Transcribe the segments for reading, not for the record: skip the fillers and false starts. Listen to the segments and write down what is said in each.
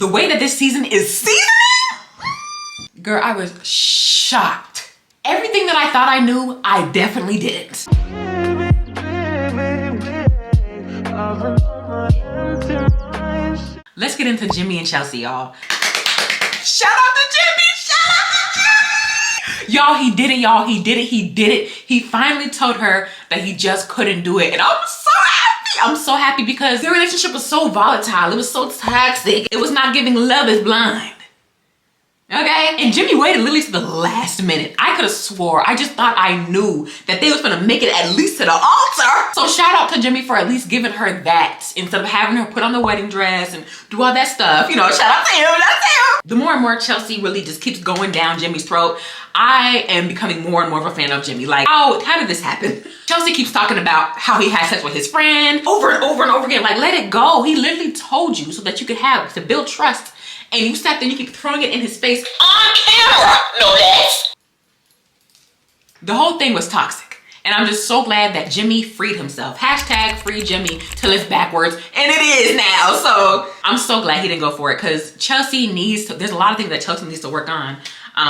The way that this season is seasoning, girl, I was shocked. Everything that I thought I knew, I definitely didn't. Let's get into Jimmy and Chelsea, y'all. Shout out to Jimmy! Shout out to Jimmy! Y'all, he did it, y'all. He did it, he did it. He finally told her that he just couldn't do it. And I was so happy. I'm so happy because their relationship was so volatile. It was so toxic. It was not giving love is blind. Okay? And Jimmy waited literally to the last minute. I could have swore, I just thought I knew that they was gonna make it at least to the altar. So shout out to Jimmy for at least giving her that instead of having her put on the wedding dress and do all that stuff. You know, shout out to him, that's him. The more and more Chelsea really just keeps going down Jimmy's throat, I am becoming more and more of a fan of Jimmy. Like, how did this happen? Chelsea keeps talking about how he had sex with his friend over and over and over again. Like, let it go. He literally told you so that you could have, to build trust. And you sat there and you keep throwing it in his face on camera, no less. The whole thing was toxic. And I'm just so glad that Jimmy freed himself. Hashtag free Jimmy till it's backwards. And it is now. So I'm so glad he didn't go for it because Chelsea needs to, there's a lot of things that Chelsea needs to work on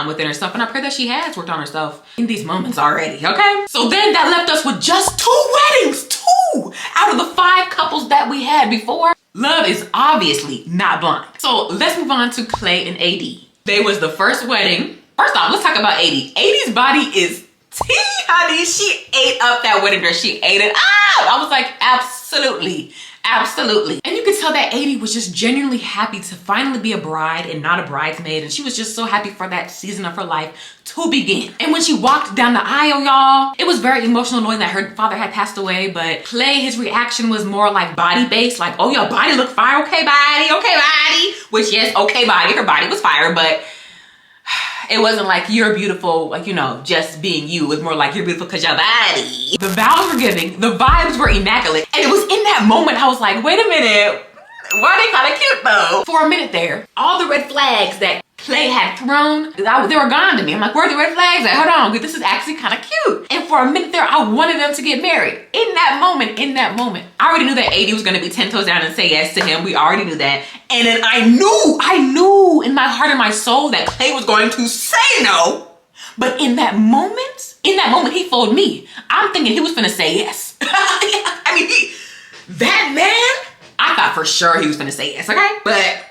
within herself. And I pray that she has worked on herself in these moments already, okay? So then that left us with just 2 weddings, 2 out of the 5 couples that we had before. Love is obviously not blind. So let's move on to Clay and AD. They was the first wedding. First off, let's talk about AD. AD's body is tea, honey. She ate up that wedding dress. She ate it up. I was like, absolutely, absolutely. And you could tell that AD was just genuinely happy to finally be a bride and not a bridesmaid. And she was just so happy for that season of her life to begin. And when she walked down the aisle, y'all, it was very emotional knowing that her father had passed away. But Clay, his reaction was more like body based, like, oh, your body look fire, okay body, okay body. Which, yes, okay body, her body was fire, but it wasn't like you're beautiful, like, you know, just being you. It was more like you're beautiful because your body. The vows were giving, the vibes were immaculate. And it was in that moment I was like, wait a minute, why are they kind of cute though? For a minute there, all the red flags that Clay had thrown, they were gone to me. I'm like, where are the red flags at? Hold on, this is actually kind of cute. And for a minute there, I wanted them to get married. In that moment, I already knew that AD was gonna be 10 toes down and say yes to him. We already knew that. And then I knew in my heart and my soul that Clay was going to say no. But in that moment, he fooled me. I'm thinking he was gonna say yes. I mean, that man, I thought for sure he was gonna say yes, okay? But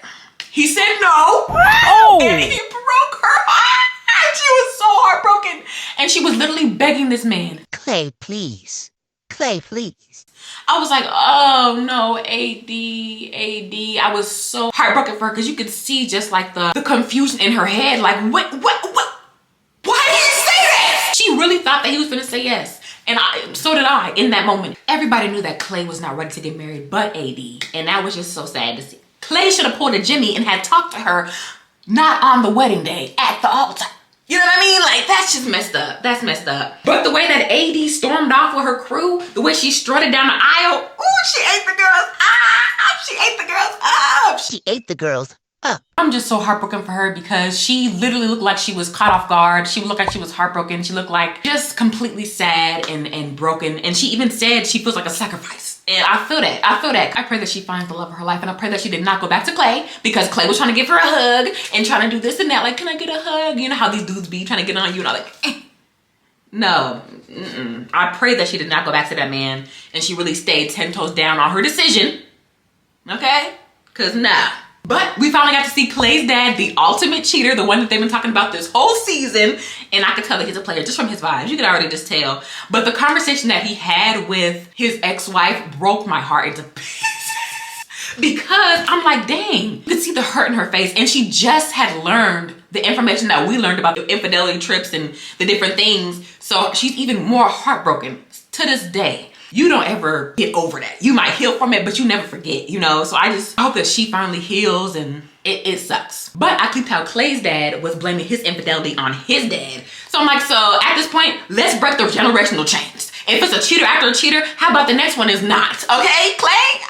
he said no. Oh. And he broke her heart. She was so heartbroken. And she was literally begging this man, Clay, please. Clay, please. I was like, oh no, AD. I was so heartbroken for her because you could see just like the confusion in her head. Like, what? Why did he say that? She really thought that he was gonna say yes. And so did I in that moment. Everybody knew that Clay was not ready to get married but AD. And that was just so sad to see. Clay should have pulled a Jimmy and had talked to her not on the wedding day, at the altar. You know what I mean? Like, that's just messed up. That's messed up. But the way that AD stormed off with her crew, the way she strutted down the aisle, ooh, she ate the girls up. She ate the girls up. She ate the girls up. I'm just so heartbroken for her because she literally looked like she was caught off guard. She looked like she was heartbroken. She looked like just completely sad and broken. And she even said she feels like a sacrifice. And I feel that. I pray that she finds the love of her life. And I pray that she did not go back to Clay because Clay was trying to give her a hug and trying to do this and that. Like, can I get a hug? You know how these dudes be trying to get on you and I'm like, eh. No. I pray that she did not go back to that man and she really stayed 10 toes down on her decision. Okay? Because nah. But we finally got to see Clay's dad, the ultimate cheater, the one that they've been talking about this whole season. And I could tell that he's a player just from his vibes. You could already just tell. But the conversation that he had with his ex-wife broke my heart into pieces. Because I'm like, dang, you could see the hurt in her face. And she just had learned the information that we learned about the infidelity trips and the different things. So she's even more heartbroken to this day. You don't ever get over that. You might heal from it, but you never forget, you know? So I just hope that she finally heals and it sucks. But I clipped how Clay's dad was blaming his infidelity on his dad. So I'm like, so at this point, let's break the generational chains. If it's a cheater after a cheater, how about the next one is not? Okay, Clay?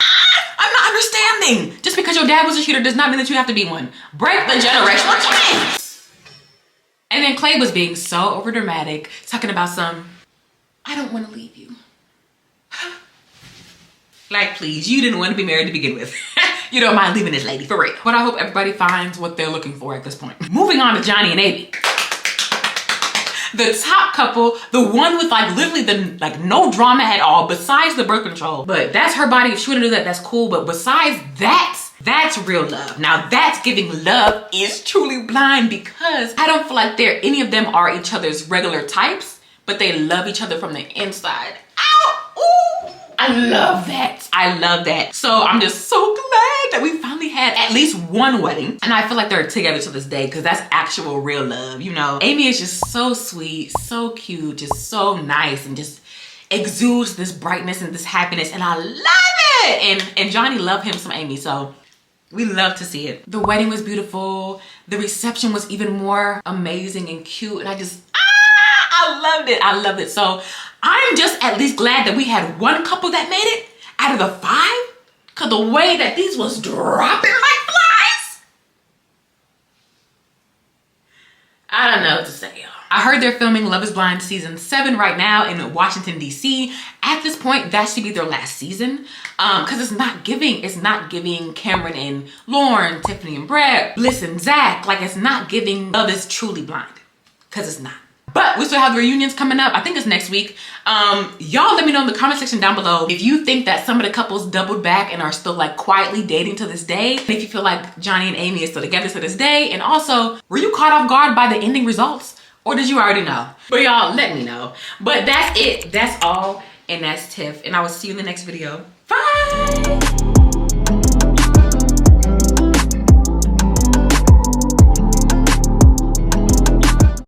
I'm not understanding. Just because your dad was a cheater does not mean that you have to be one. Break the generational chains. And then Clay was being so overdramatic, talking about I don't want to leave you. Like, please, you didn't want to be married to begin with. you don't mind leaving this lady for real. But I hope everybody finds what they're looking for at this point. Moving on to Johnny and Amy. The top couple, the one with like literally no drama at all besides the birth control. But that's her body. If she wouldn't do that, that's cool. But besides that, that's real love. Now that's giving love is truly blind, because I don't feel like any of them are each other's regular types, but they love each other from the inside. Ow! Ooh! I love that. I love that. So I'm just so glad that we finally had at least one wedding. And I feel like they're together to this day, because that's actual real love, you know? Amy is just so sweet, so cute, just so nice, and just exudes this brightness and this happiness, and I love it. And Johnny loved him some Amy, so we love to see it. The wedding was beautiful. The reception was even more amazing and cute, and I loved it. I loved it. So I'm just at least glad that we had one couple that made it out of the 5, because the way that these was dropping like flies, I don't know what to say, y'all. I heard they're filming Love is Blind season 7 right now in Washington, D.C. At this point, that should be their last season, because it's not giving Cameron and Lauren, Tiffany and Brett, Bliss and Zach. Like, it's not giving Love is Truly Blind, because it's not. But we still have the reunions coming up. I think it's next week. Y'all let me know in the comment section down below if you think that some of the couples doubled back and are still like quietly dating to this day. If you feel like Johnny and Amy is still together to this day. And also, were you caught off guard by the ending results? Or did you already know? But y'all, let me know. But that's it. That's all. And that's Tiff. And I will see you in the next video. Bye.